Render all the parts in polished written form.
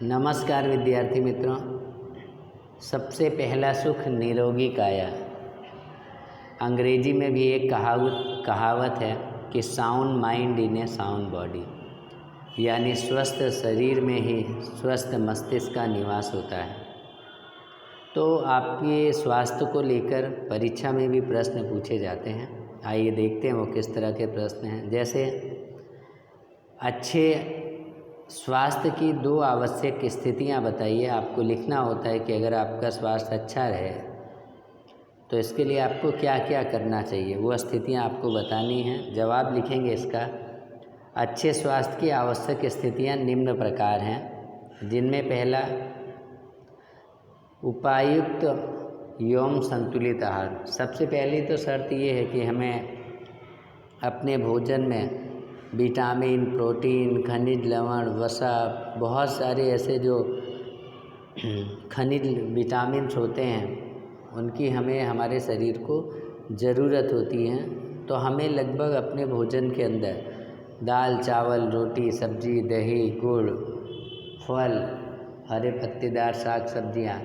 नमस्कार विद्यार्थी मित्रों। सबसे पहला सुख निरोगी काया। अंग्रेजी में भी एक कहावत है कि sound mind in A sound body, यानी स्वस्थ शरीर में ही स्वस्थ मस्तिष्क का निवास होता है। तो आपके स्वास्थ्य को लेकर परीक्षा में भी प्रश्न पूछे जाते हैं। आइए देखते हैं वो किस तरह के प्रश्न हैं। जैसे अच्छे स्वास्थ्य की 2 आवश्यक स्थितियां बताइए। आपको लिखना होता है कि अगर आपका स्वास्थ्य अच्छा रहे तो इसके लिए आपको क्या क्या करना चाहिए, वो स्थितियां आपको बतानी हैं। जवाब लिखेंगे इसका। अच्छे स्वास्थ्य की आवश्यक स्थितियां निम्न प्रकार हैं, जिनमें पहला उपायुक्त एवं संतुलित आहार। सबसे पहली तो शर्त ये है कि हमें अपने भोजन में विटामिन, प्रोटीन, खनिज लवण, वसा, बहुत सारे ऐसे जो खनिज विटामिन्स होते हैं उनकी हमें हमारे शरीर को ज़रूरत होती है। तो हमें लगभग अपने भोजन के अंदर दाल, चावल, रोटी, सब्जी, दही, गुड़, फल, हरे पत्तेदार साग सब्जियाँ,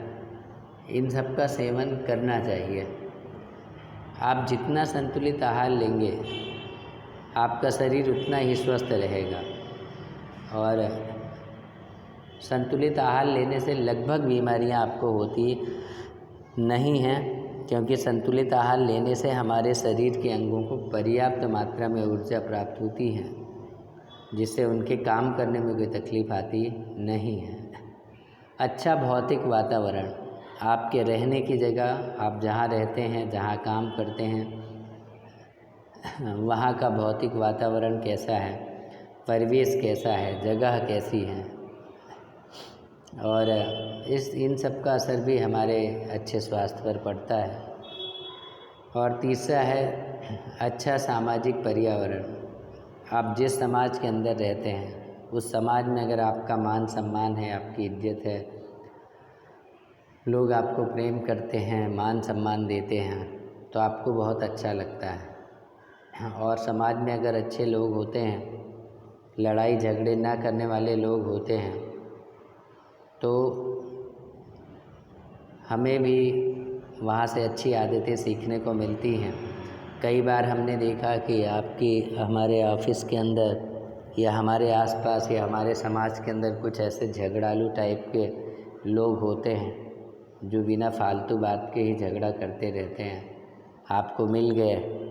इन सब का सेवन करना चाहिए। आप जितना संतुलित आहार लेंगे आपका शरीर उतना ही स्वस्थ रहेगा। और संतुलित आहार लेने से लगभग बीमारियां आपको होती नहीं हैं, क्योंकि संतुलित आहार लेने से हमारे शरीर के अंगों को पर्याप्त मात्रा में ऊर्जा प्राप्त होती है, जिससे उनके काम करने में कोई तकलीफ आती नहीं है। अच्छा भौतिक वातावरण। आपके रहने की जगह, आप जहाँ रहते हैं, जहाँ काम करते हैं, वहाँ का भौतिक वातावरण कैसा है, परिवेश कैसा है, जगह कैसी है, और इन सब का असर भी हमारे अच्छे स्वास्थ्य पर पड़ता है। और तीसरा है अच्छा सामाजिक पर्यावरण। आप जिस समाज के अंदर रहते हैं उस समाज में अगर आपका मान सम्मान है, आपकी इज्जत है, लोग आपको प्रेम करते हैं, मान सम्मान देते हैं, तो आपको बहुत अच्छा लगता है। और समाज में अगर अच्छे लोग होते हैं, लड़ाई झगड़े ना करने वाले लोग होते हैं, तो हमें भी वहाँ से अच्छी आदतें सीखने को मिलती हैं। कई बार हमने देखा कि हमारे ऑफिस के अंदर या हमारे आसपास या हमारे समाज के अंदर कुछ ऐसे झगड़ालू टाइप के लोग होते हैं जो बिना फालतू बात के ही झगड़ा करते रहते हैं। आपको मिल गए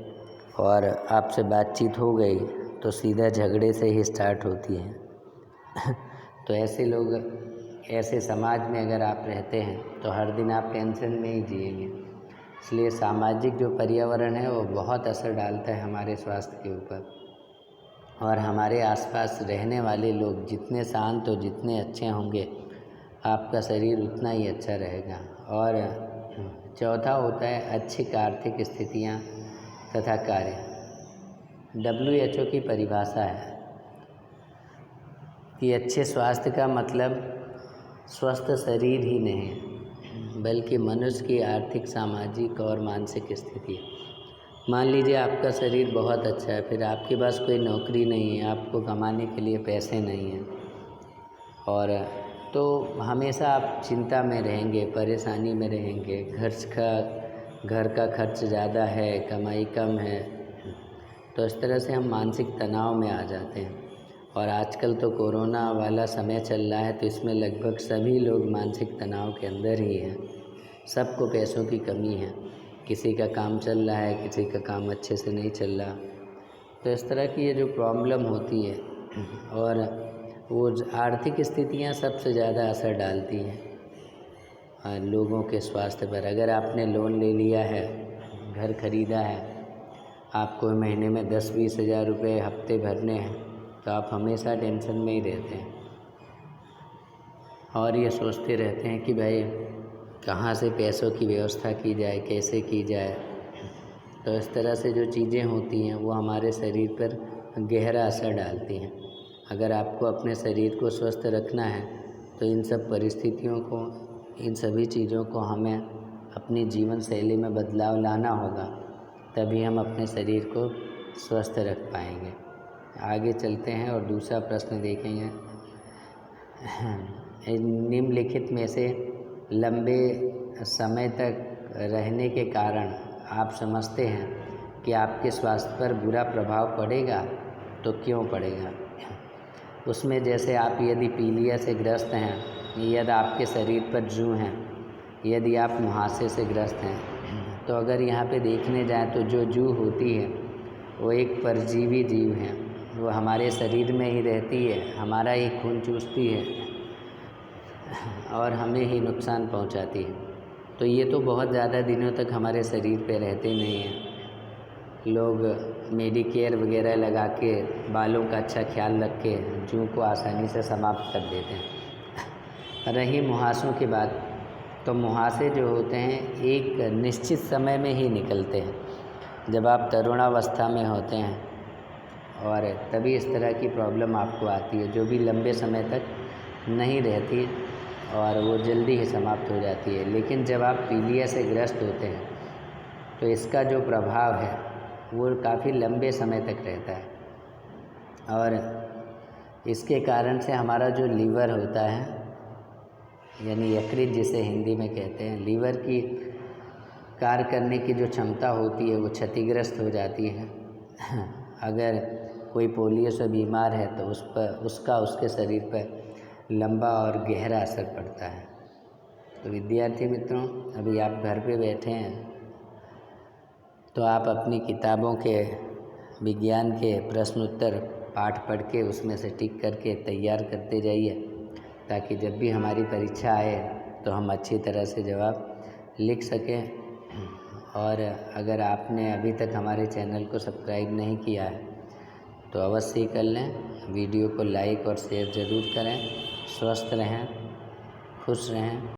और आपसे बातचीत हो गई तो सीधा झगड़े से ही स्टार्ट होती है। तो ऐसे लोग, ऐसे समाज में अगर आप रहते हैं तो हर दिन आप टेंशन में ही जिएंगे। इसलिए सामाजिक जो पर्यावरण है वो बहुत असर डालता है हमारे स्वास्थ्य के ऊपर। और हमारे आसपास रहने वाले लोग जितने शांत और जितने अच्छे होंगे, आपका शरीर उतना ही अच्छा रहेगा। और चौथा होता है अच्छी आर्थिक स्थितियाँ तथा कार्य। WHO की परिभाषा है कि अच्छे स्वास्थ्य का मतलब स्वस्थ शरीर ही नहीं, बल्कि मनुष्य की आर्थिक, सामाजिक और मानसिक स्थिति। मान लीजिए आपका शरीर बहुत अच्छा है, फिर आपके पास कोई नौकरी नहीं है, आपको कमाने के लिए पैसे नहीं हैं, और तो हमेशा आप चिंता में रहेंगे, परेशानी में रहेंगे। घर का खर्च ज़्यादा है, कमाई कम है, तो इस तरह से हम मानसिक तनाव में आ जाते हैं। और आजकल तो कोरोना वाला समय चल रहा है, तो इसमें लगभग सभी लोग मानसिक तनाव के अंदर ही हैं। सबको पैसों की कमी है, किसी का काम चल रहा है, किसी का काम अच्छे से नहीं चल रहा। तो इस तरह की ये जो प्रॉब्लम होती है, और वो आर्थिक स्थितियाँ सबसे ज़्यादा असर डालती हैं लोगों के स्वास्थ्य पर। अगर आपने लोन ले लिया है, घर खरीदा है, आपको महीने में 10-20 हज़ार रुपये हफ्ते भरने हैं, तो आप हमेशा टेंशन में ही रहते हैं और ये सोचते रहते हैं कि भाई कहाँ से पैसों की व्यवस्था की जाए, कैसे की जाए। तो इस तरह से जो चीज़ें होती हैं वो हमारे शरीर पर गहरा असर डालती हैं। अगर आपको अपने शरीर को स्वस्थ रखना है तो इन सब परिस्थितियों को, इन सभी चीज़ों को हमें अपनी जीवन शैली में बदलाव लाना होगा, तभी हम अपने शरीर को स्वस्थ रख पाएंगे। आगे चलते हैं और दूसरा प्रश्न देखेंगे। निम्नलिखित में से लंबे समय तक रहने के कारण आप समझते हैं कि आपके स्वास्थ्य पर बुरा प्रभाव पड़ेगा, तो क्यों पड़ेगा। उसमें जैसे आप यदि पीलिया से ग्रस्त हैं, यदि आपके शरीर पर जूं हैं, यदि आप मुहासे से ग्रस्त हैं, तो अगर यहाँ पे देखने जाएं तो जो जूं होती है वो एक परजीवी जीव है। वो हमारे शरीर में ही रहती है, हमारा ही खून चूसती है और हमें ही नुकसान पहुँचाती है। तो ये तो बहुत ज़्यादा दिनों तक हमारे शरीर पे रहते नहीं हैं। लोग मेडिकेयर वगैरह लगा के बालों का अच्छा ख्याल रख के जूं को आसानी से समाप्त कर देते हैं। रही मुहासों की बात, तो मुहासे जो होते हैं एक निश्चित समय में ही निकलते हैं। जब आप तरुणावस्था में होते हैं और तभी इस तरह की प्रॉब्लम आपको आती है, जो भी लंबे समय तक नहीं रहती और वो जल्दी ही समाप्त हो जाती है। लेकिन जब आप पीलिया से ग्रस्त होते हैं तो इसका जो प्रभाव है वो काफ़ी लंबे समय तक रहता है और इसके कारण से हमारा जो लीवर होता है, यानी यकृत जिसे हिंदी में कहते हैं, लीवर की कार्य करने की जो क्षमता होती है वो क्षतिग्रस्त हो जाती है। अगर कोई पोलियो से बीमार है तो उसका उसके शरीर पर लंबा और गहरा असर पड़ता है। तो विद्यार्थी मित्रों, अभी आप घर पे बैठे हैं तो आप अपनी किताबों के विज्ञान के प्रश्न उत्तर पाठ पढ़ के उसमें से टिक करके तैयार करते जाइए, ताकि जब भी हमारी परीक्षा आए तो हम अच्छी तरह से जवाब लिख सकें। और अगर आपने अभी तक हमारे चैनल को सब्सक्राइब नहीं किया है तो अवश्य ही कर लें। वीडियो को लाइक और शेयर ज़रूर करें। स्वस्थ रहें, खुश रहें।